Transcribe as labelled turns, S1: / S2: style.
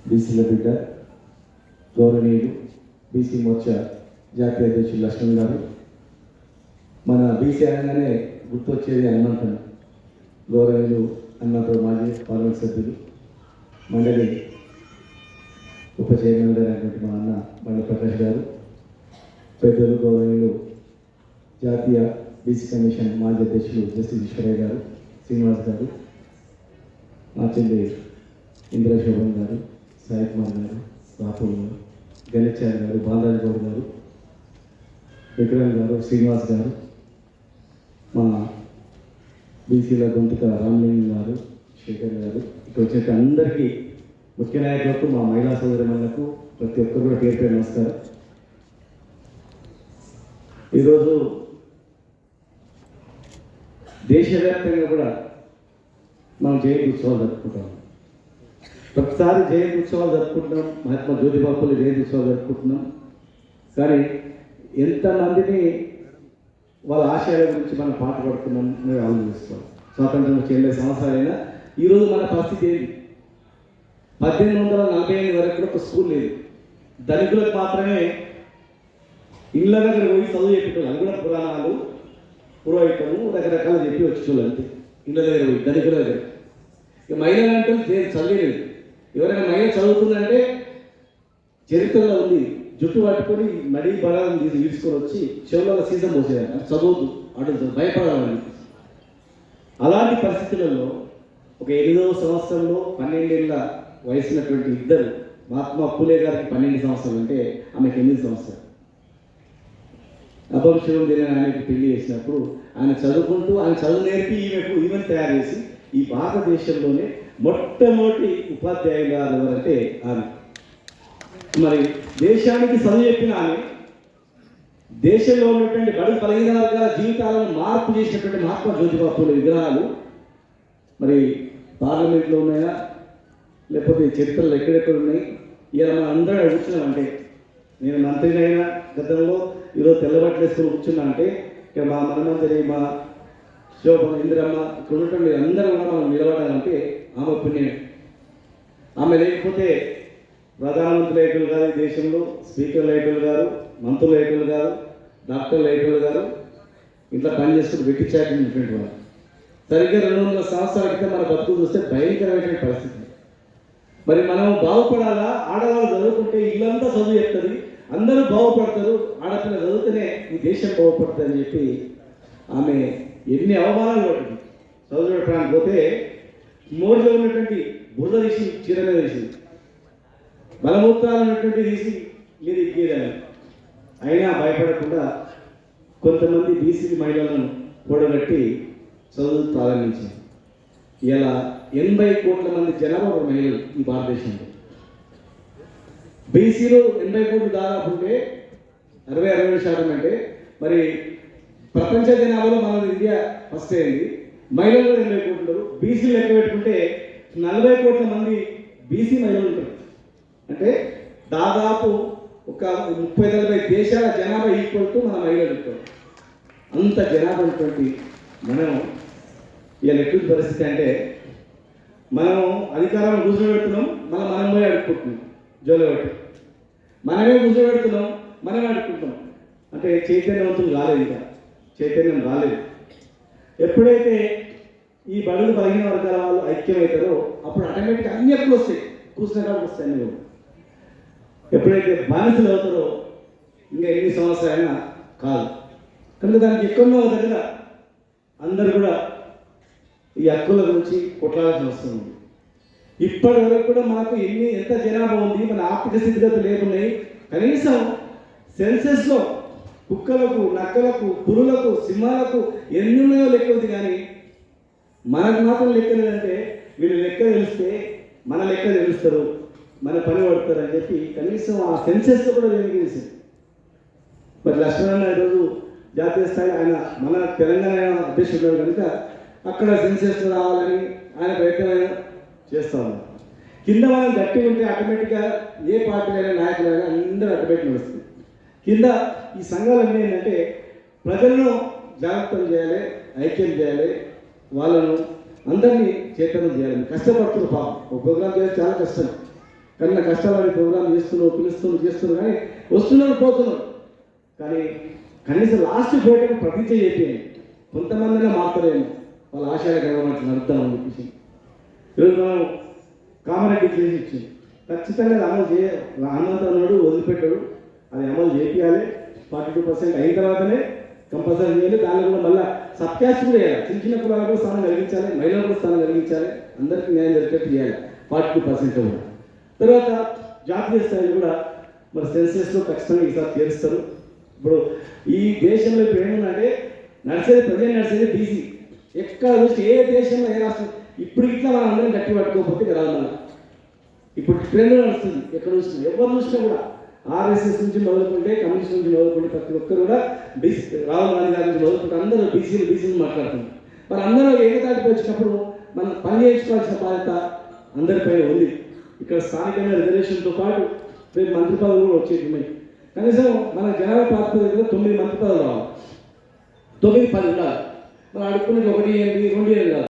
S1: బీసీల బిడ్డ గౌరవనీయులు బీసీ మోర్చా జాతీయ అధ్యక్షులు లక్ష్మణ్ గారు. మన బీసీ అనగానే గుర్తొచ్చేది హనుమంతన్. గౌరవనీయులు హనుమంతరావు మాజీ పార్లమెంట్ సభ్యులు, మండలి ఉప చైర్మన్ అయినటువంటి మా అన్న బండి ప్రకాష్ గారు, పెద్దలు గౌరవనీయులు జాతీయ బీసీ కమిషన్ మాజీ అధ్యక్షులు జస్టిస్ ఈశ్వరయ్య గారు, శ్రీనివాస్ గారు, మా చెల్లి ఇంద్రశోభన్ గారు, సాయి కుమార్ గారు, రాహుల్ గారు, గణేశారి గారు, బాలరాజు గౌడ్ గారు, విక్రమ్ గారు, శ్రీనివాస్ గారు, మా బీసీల గొంతుక రామలింగం గారు, శేఖర్ గారు, ఇక్కడ వచ్చే అందరికీ ముఖ్య నాయకులకు, మా మహిళా సోదరులకు ప్రతి ఒక్కరు కూడా పేరు పేరు నమస్కారం. ఈరోజు దేశవ్యాప్తంగా కూడా మనం జయంతి ఉత్సవాలు జరుపుకుంటాం. ప్రతిసారి జయంతి ఉత్సవాలు జరుపుకుంటున్నాం, మహాత్మా జ్యోతిబా ఫులే జయంతి ఉత్సవాలు జరుపుకుంటున్నాం. కానీ ఎంతమందిని వాళ్ళ ఆశయాల గురించి మనం పాట పడుతున్నాం అనేది ఆలోచిస్తాం. స్వాతంత్రం వచ్చి 80 సంవత్సరాలైనా ఈరోజు మన పరిస్థితి ఏంటి? 1848 వరకు కూడా ఒక స్కూల్ లేదు. ధనికులకు మాత్రమే ఇళ్ళ దగ్గర పోయి చదువు చెప్పేటోళ్ళు. అది కూడా పురాణాలు, పురోహితము రకరకాలు చెప్పి వచ్చేటోళ్ళు అంతే. ఇళ్ళ దగ్గర పోయి ధనికుల దగ్గర. ఇక మహిళలు అంటే చదివేలేదు. ఎవరైనా మహిళ చదువుతుందంటే చరిత్రలో ఉంది, జుట్టు పట్టుకొని మడి బలాలను తీసుకొని వచ్చి చెవులలో సీజన్ పోసేదాన్ని. అది చదవద్దు, అటు భయపడాలని. అలాంటి పరిస్థితులలో ఒక 8వ సంవత్సరంలో 12 ఏళ్ళ వయసున్నటువంటి ఇద్దరు, మహాత్మా ఫులే గారికి 12 సంవత్సరాలు అంటే ఆమెకు 8 సంవత్సరాలు. అభంశం తెలియని ఆయనకి పెళ్లి చేసినప్పుడు ఆయన చదువుకుంటూ ఆయన చదువు నేర్పి ఈమెను తయారు చేసి ఈ భారతదేశంలోనే మొట్టమొదటి ఉపాధ్యాయులు ఎవరంటే ఆమె. మరి దేశానికి చదువు చెప్పిన ఆమె, దేశంలో ఉన్నటువంటి బడుగు బలహీన వర్గాల జీవితాలను మార్పు చేసినటువంటి మహాత్మా జ్యోతిబా ఫులే విగ్రహాలు మరి పార్లమెంట్లో ఉన్నాయా, లేకపోతే చరిత్రలు ఎక్కడెక్కడ ఉన్నాయి? ఇలా మనం అందరూ కూర్చున్నామంటే, నేను మంత్రినైనా గతంలో ఈరోజు తెల్లబట్టలు వేసుకొని కూర్చున్నా అంటే, ఇక మా మనమంతరి, మా శోభన, ఇందిరమ్మ, ఇక్కడ ఉన్నటువంటి అందరూ కూడా మనం నిలబడాలంటే ఆమె పుణ్యం. ఆమె లేకపోతే ప్రధానమంత్రులు అయ్యేటోళ్ళు గారు, ఈ దేశంలో స్పీకర్లు అయ్యేటోళ్ళు గారు, మంత్రులు అయ్యేటోళ్ళు గారు, డాక్టర్లు అయ్యేటోళ్ళు గారు, ఇంట్లో పని చేసుకుని వెట్టించాటినటువంటి వారు. సరిగ్గా 200 సంవత్సరాల క్రితం మన బతుకు చూస్తే భయంకరమైన పరిస్థితి. మరి మనం బాగుపడాలా? ఆడవాళ్ళు చదువుకుంటే ఇల్లంతా చదువు చెప్తుంది, అందరూ బాగుపడతారు, ఆడపిల్ల చదివితేనే ఈ దేశం బాగుపడుతుంది అని చెప్పి ఆమె ఎన్ని అవమానాలు పడుతుంది. చదువు చెప్పడానికి పోతే మోడీలో ఉన్నటువంటి బురద తీసి చీర మీద తీసి, బలమూత్రాలు ఉన్నటువంటి తీసి మీరు ఇచ్చేదాన్ని. అయినా భయపడకుండా కొంతమంది బీసీ మహిళలను కూడగట్టి చదువు ప్రారంభించింది. ఇలా 80 కోట్ల మంది జనాభా మహిళలు ఈ భారతదేశంలో. బీసీలో 80 కోట్లు దాదాపు ఉంటే 60-62% అంటే మరి ప్రపంచ జనాభాలో మన ఇండియా ఫస్ట్ అయింది. మహిళలు 80 కోట్లు ఉంటారు. బీసీలు లెక్క పెట్టుకుంటే 40 కోట్ల మంది బీసీ మహిళలు ఉంటారు. అంటే దాదాపు ఒక 30-40 దేశాల జనాభా ఈక్వల్ టు మన మహిళలు ఉంటారు. అంత జనాభా ఉన్నటువంటి మనం ఇలా ఎటువంటి పరిస్థితి అంటే, మనం అధికారాన్ని కూర్చోబెడుతున్నాం, మనం పోయి అడుక్కుంటున్నాం జోలు పెట్టి. మనమే కూర్చోబెడుతున్నాం, మనమే అడుక్కుంటున్నాం. అంటే చైతన్యవంతులు రాలేదు, ఇంకా చైతన్యం రాలేదు. ఎప్పుడైతే ఈ బడుగు బలహీన వర్గాల వాళ్ళు ఐక్యమవుతారో అప్పుడు ఆటోమేటిక్గా అన్ని ఎప్పుడు వస్తాయి, కూర్చునే కాడికి వస్తాయి అన్నీ. ఎప్పుడైతే బానిసలు అవుతారో ఇంకా ఎన్ని సంవత్సరాలైనా కాదు. కనుక దానికి ఎక్కడో దగ్గర అందరూ కూడా ఈ హక్కుల గురించి కొట్లాడాల్సిన అవసరం ఉంది. ఇప్పటి వరకు కూడా మనకు ఎంత జనాభా ఉంది, మన ఆర్థిక స్థితిగతులు ఏమున్నాయి, కనీసం సెన్సెస్లో కుక్కలకు, నక్కలకు, పురులకు, సింహాలకు ఎన్ని ఉన్నాయో లెక్క ఉంది. కానీ మనకు మాత్రం లెక్క లేదంటే వీళ్ళు లెక్క తెలిస్తే మన లెక్క తెలుస్తారు, మన పని పడతారు అని చెప్పి కనీసం ఆ సెన్సెస్లో కూడా తెలియజేసింది. మరి లక్ష్మణ్ ఈరోజు జాతీయ స్థాయి ఆయన మన తెలంగాణ అధ్యక్షుడు కనుక అక్కడ సెన్సెస్ రావాలని ఆయన ప్రయత్నం చేస్తూ ఉన్నారు. కింద మనం గట్టి ఉంటే ఆటోమేటిక్గా ఏ పార్టీలైనా నాయకులైనా అందరూ అడ్డుపెట్టి నడుస్తుంది. కింద ఈ సంఘాలన్నీ ఏంటంటే ప్రజలను జాగ్రత్తలు చేయాలి, ఐక్యం చేయాలి, వాళ్ళను అందరినీ చైతన్యం చేయాలి. కష్టపడుతున్నారు పాపం. ఒక ప్రోగ్రామ్ చేయాలి చాలా కష్టం. కన్నా కష్టాలని ప్రోగ్రామ్ పిలుస్తున్నారు కానీ వస్తున్నారు పోతున్నారు. కానీ కనీసం లాస్ట్ పోయేటప్పుడు ప్రతిజ్ఞ చెప్పేయండి. కొంతమందినే మారుతారేమో వాళ్ళ ఆశయాల గర్వమంటే నడుద్దాం అని చెప్పేసి ఈరోజు మనం కామారెడ్డి చేసి ఇచ్చింది. ఖచ్చితంగా అది అమలు హనుమంతన్నాడు వదిలిపెట్టాడు, అది అమలు చేయాలి. 42% అయిన తర్వాతనే కంపల్సరీ చేయాలి. దానిలో కూడా మళ్ళీ సబ్కాస్ట్ కూడా చేయాలి. చిన్న చిన్న కులాలకు స్థానం కలిగించాలి, మహిళలకు స్థానం కలిగించాలి, అందరికీ న్యాయం జరిగేటట్టు చేయాలి 42% కూడా. తర్వాత జాతీయ స్థాయిలో కూడా మరి సెన్సెస్లో ఖచ్చితంగా ఈసారి చేరుస్తారు. ఇప్పుడు ఈ దేశంలో ఇప్పుడు ఏముందంటే ప్రజెంట్ నడిచేది బీసీ. ఎక్కడ చూసి ఏ దేశంలో ఏ రాష్ట్రం ఇప్పుడు ఇట్లా మనం అందరం గట్టి పట్టుకోకపోతే రాదు. మళ్ళీ ఇప్పుడు ట్రెండ్ నడుస్తుంది. ఎక్కడ చూసినా ఎవరు చూసినా కూడా ఆర్ఎస్ఎస్ నుంచి మొదలుకుంటే, కమ్యూనిస్ట్ నుంచి మొదలుకుంటే ప్రతి ఒక్కరు కూడా బీసీ, రాహుల్ గాంధీ గారి నుంచి మొదలుకుంటే అందరూ బీసీలు మాట్లాడుతున్నారు. మరి అందరూ ఏకతాటికి వచ్చినప్పుడు మనం పని చేయించుకోవాల్సిన బాధ్యత అందరిపైన ఉంది. ఇక్కడ స్థానికంగా రిజర్వేషన్తో పాటు రేపు మంత్రి పదవులు కూడా వచ్చేవి ఉన్నాయి. కనీసం మన జనాభా ప్రాతిపదికన 9 మంత్రి పదవులు రావాలి, 9-10 ఉండాలి. మనం అడుక్కునేది 1, 8, 2 కాదు.